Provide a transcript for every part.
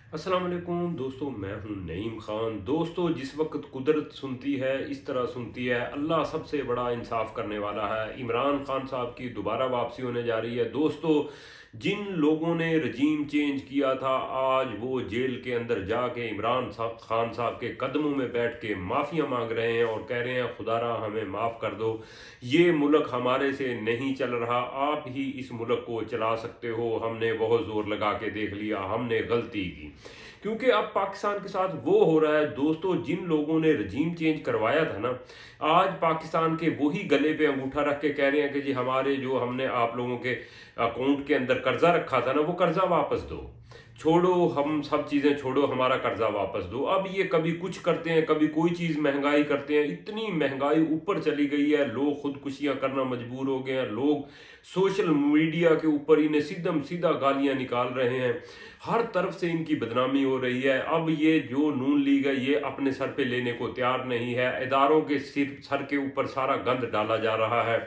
अस्सलाम वालेकुम दोस्तों, मैं हूं नईम ख़ान। दोस्तों, जिस वक्त कुदरत सुनती है इस तरह सुनती है, अल्लाह सबसे बड़ा इंसाफ करने वाला है। इमरान खान साहब की दोबारा वापसी होने जा रही है। दोस्तों, जिन लोगों ने रजीम चेंज किया था, आज वो जेल के अंदर जाके खान साहब के कदमों में बैठ के माफ़िया मांग रहे हैं और कह रहे हैं खुदारा हमें माफ़ कर दो, ये मुल्क हमारे से नहीं चल रहा, आप ही इस मुल्क को चला सकते हो, हमने बहुत ज़ोर लगा के देख लिया, हमने गलती की। क्योंकि अब पाकिस्तान के साथ वो हो रहा है दोस्तों, जिन लोगों ने रजीम चेंज करवाया था ना, आज पाकिस्तान के वही गले पे अंगूठा रख के कह रहे हैं कि जी हमारे जो हमने आप लोगों के अकाउंट के अंदर कर्जा रखा था ना, वो कर्जा वापस दो, छोड़ो, हम सब चीज़ें छोड़ो, हमारा कर्जा वापस दो। अब ये कभी कुछ करते हैं, कभी कोई चीज़ महंगाई करते हैं। इतनी महंगाई ऊपर चली गई है, लोग खुदकुशियां करना मजबूर हो गए हैं। लोग सोशल मीडिया के ऊपर इन्हें सीधम सीधा गालियां निकाल रहे हैं, हर तरफ से इनकी बदनामी हो रही है। अब ये जो नून लीग है, ये अपने सर पे लेने को तैयार नहीं है। इदारों के सर के ऊपर सारा गंद डाला जा रहा है।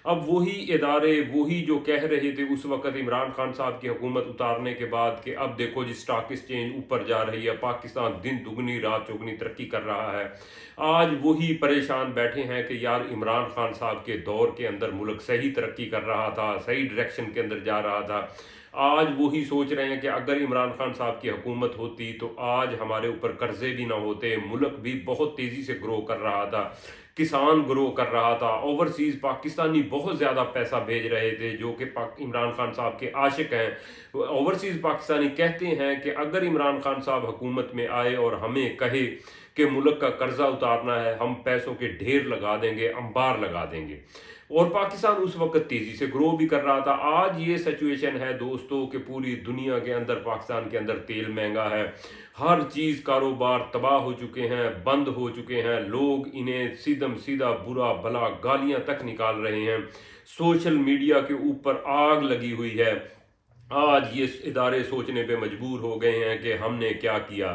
अब वही इदारे, वही जो कह रहे थे उस वक्त इमरान खान साहब की हुकूमत उतारने के बाद कि अब देखो जी स्टॉक एक्सचेंज ऊपर जा रही है, पाकिस्तान दिन दुगनी रात चौगनी तरक्की कर रहा है, आज वही परेशान बैठे हैं कि यार इमरान खान साहब के दौर के अंदर मुल्क सही तरक्की कर रहा था, सही डायरेक्शन के अंदर जा रहा था। आज वही सोच रहे हैं कि अगर इमरान खान साहब की हुकूमत होती तो आज हमारे ऊपर कर्जे भी ना होते, मुल्क भी बहुत तेज़ी से ग्रो कर रहा था, किसान ग्रो कर रहा था, ओवरसीज़ पाकिस्तानी बहुत ज़्यादा पैसा भेज रहे थे जो कि इमरान खान साहब के आशिक हैं। ओवरसीज़ पाकिस्तानी कहते हैं कि अगर इमरान खान साहब हुकूमत में आए और हमें कहे कि मुल्क का कर्जा उतारना है, हम पैसों के ढेर लगा देंगे, अंबार लगा देंगे। और पाकिस्तान उस वक्त तेज़ी से ग्रो भी कर रहा था। आज ये सिचुएशन है दोस्तों कि पूरी दुनिया के अंदर, पाकिस्तान के अंदर तेल महंगा है, हर चीज़ कारोबार तबाह हो चुके हैं, बंद हो चुके हैं, लोग इन्हें सीधम सीधा बुरा भला गालियां तक निकाल रहे हैं, सोशल मीडिया के ऊपर आग लगी हुई है। आज ये इदारे सोचने पे मजबूर हो गए हैं कि हमने क्या किया।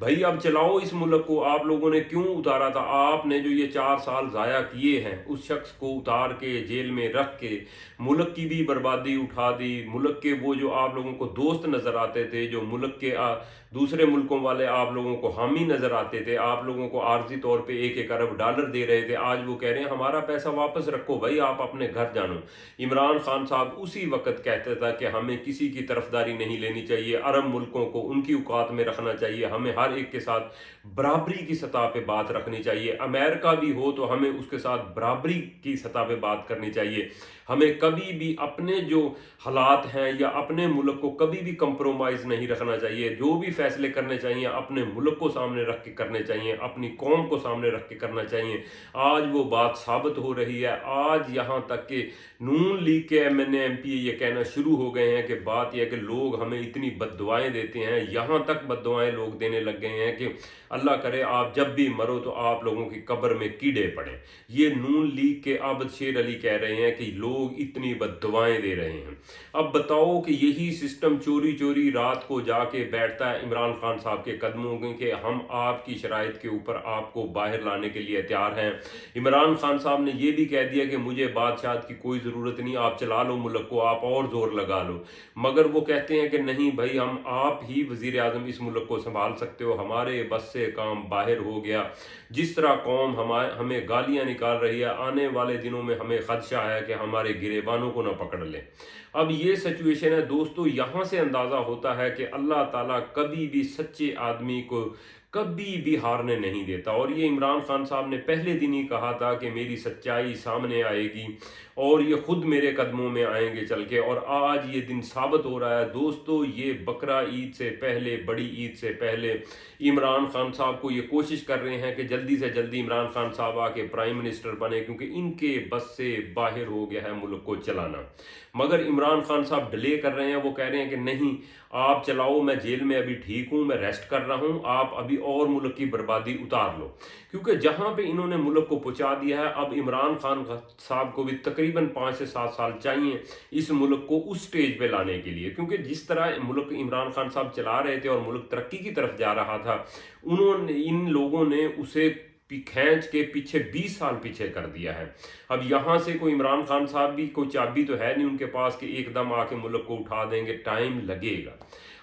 भाई अब चलाओ इस मुल्क को, आप लोगों ने क्यों उतारा था? आपने जो ये 4 साल ज़ाया किए हैं, उस शख्स को उतार के जेल में रख के मुल्क की भी बर्बादी उठा दी। मुल्क के वो जो आप लोगों को दोस्त नज़र आते थे, जो मुल्क के दूसरे मुल्कों वाले आप लोगों को हामी नज़र आते थे, आप लोगों को आर्जी तौर पे $1-1 अरब दे रहे थे, आज वो कह रहे हैं हमारा पैसा वापस रखो, भाई आप अपने घर जानो। इमरान खान साहब उसी वक्त कहते था कि हमें किसी की तरफदारी नहीं लेनी चाहिए, अरब मुल्कों को उनकी औकात में रखना चाहिए, हमें हर एक के साथ बराबरी की सतह पे बात रखनी चाहिए। अमेरिका भी हो तो हमें उसके साथ बराबरी की सतह पे बात करनी चाहिए। हमें कभी भी अपने जो हालात हैं या अपने मुल्क को कभी भी कंप्रोमाइज़ नहीं रखना चाहिए। जो भी फैसले करने चाहिए अपने मुल्क को सामने रख के करने चाहिए, अपनी कौम को सामने रख के करना चाहिए। आज वो बात साबित हो रही है। आज यहाँ तक कि नून लीग के एमएनए एमपी ये कहना शुरू हो गए हैं कि बात यह है कि लोग हमें इतनी बद्दुआएं देते हैं, यहाँ तक बद्दुआएं लोग देने लग गए हैं कि अल्लाह करे आप जब भी मरो तो आप लोगों की कब्र में कीड़े पड़े। ये नून लीग के आबद शेर अली कह रहे हैं कि लोग इतनी बद्दुआएं दे रहे हैं। अब बताओ कि यही सिस्टम चोरी चोरी रात को जाके बैठता है इमरान खान साहब के कदमों में कि हम आपकी शराइत के ऊपर आपको बाहर लाने के लिए तैयार हैं। इमरान खान साहब ने यह भी कह दिया कि मुझे बादशाह की कोई ज़रूरत नहीं, आप चला लो मुल्क को, आप और ज़ोर लगा लो। मगर वो कहते हैं कि नहीं भाई, हम आप ही वज़ीर आज़म इस मुल्क को संभाल सकते हो, हमारे बस से काम बाहर हो गया। जिस तरह कौम हमें गालियां निकाल रही है, आने वाले दिनों में हमें खदशा है कि हमारे गिरेबानों को ना पकड़ लें। अब ये सिचुएशन है दोस्तों, यहाँ से अंदाज़ा होता है कि अल्लाह ताला कभी भी सच्चे आदमी को कभी भी हारने नहीं देता। और ये इमरान खान साहब ने पहले दिन ही कहा था कि मेरी सच्चाई सामने आएगी और ये खुद मेरे कदमों में आएंगे चल के, और आज ये दिन साबित हो रहा है दोस्तों। ये बकरा ईद से पहले, बड़ी ईद से पहले इमरान खान साहब को ये कोशिश कर रहे हैं कि जल्दी से जल्दी इमरान खान साहब आके प्राइम मिनिस्टर बने, क्योंकि इनके बस से बाहर हो गया है मुल्क को चलाना। मगर इमरान खान साहब डिले कर रहे हैं, वो कह रहे हैं कि नहीं आप चलाओ, मैं जेल में अभी ठीक हूँ, मैं रेस्ट कर रहा हूँ, आप अभी और मुल्क की बर्बादी उतार लो। क्योंकि जहाँ पे इन्होंने मुल्क को पहुँचा दिया है, अब इमरान खान साहब को भी तकरीबन 5 से 7 साल चाहिए इस मुल्क को उस स्टेज पे लाने के लिए। क्योंकि जिस तरह मुल्क इमरान खान साहब चला रहे थे और मुल्क तरक्की की तरफ जा रहा था, उन्होंने इन लोगों ने उसे खींच के पीछे 20 साल पीछे कर दिया है। अब यहाँ से कोई इमरान खान साहब भी कोई चाबी तो है नहीं उनके पास कि एकदम आके मुल्क को उठा देंगे, टाइम लगेगा।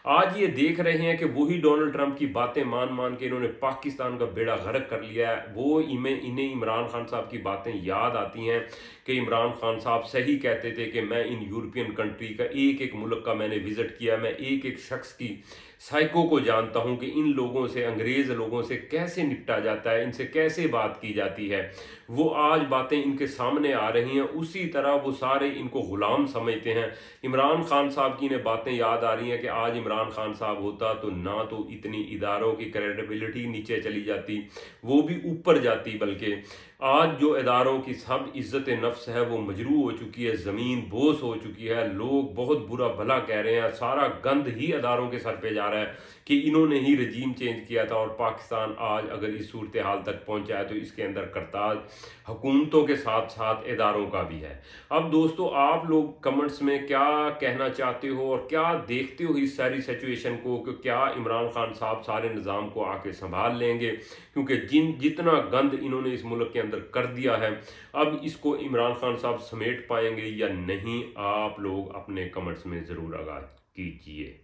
आज ये देख रहे हैं कि वही डोनाल्ड ट्रंप की बातें मान मान के इन्होंने पाकिस्तान का बेड़ा गर्क कर लिया है। वो इन्हें इमरान खान साहब की बातें याद आती हैं कि इमरान खान साहब सही कहते थे कि मैं इन यूरोपियन कंट्री का एक एक मुल्क का मैंने विज़िट किया, मैं एक एक शख्स की साइको को जानता हूं कि इन लोगों से, अंग्रेज़ लोगों से कैसे निपटा जाता है, इनसे कैसे बात की जाती है। वो आज बातें इनके सामने आ रही हैं, उसी तरह वो सारे इनको ग़ुलाम समझते हैं। इमरान खान साहब की इन्हें बातें याद आ रही हैं कि आज इमरान खान साहब होता तो ना तो इतनी इदारों की क्रेडिबिलिटी नीचे चली जाती, वो भी ऊपर जाती, बल्कि आज जो इदारों की सब इज़्ज़त नफ्स है वो मजरू हो चुकी है, ज़मीन बोस हो चुकी है, लोग बहुत बुरा भला कह रहे हैं, सारा गंद ही इदारों के सर पे जा रहा है कि इन्होंने ही रजीम चेंज किया था। और पाकिस्तान आज अगर इस सूरत हाल तक पहुंचा है तो इसके अंदर करताज हुकूमतों के साथ साथ इदारों का भी है। अब दोस्तों, आप लोग कमेंट्स में क्या कहना चाहते हो और क्या देखते हो इस सारी सिचुएशन को, कि क्या इमरान खान साहब सारे निज़ाम को आके संभाल लेंगे? क्योंकि जितना गंद इन्होंने इस मुल्क के अंदर कर दिया है, अब इसको इमरान खान साहब समेट पाएंगे या नहीं? आप लोग अपने कमेंट्स में ज़रूर आगाह कीजिए।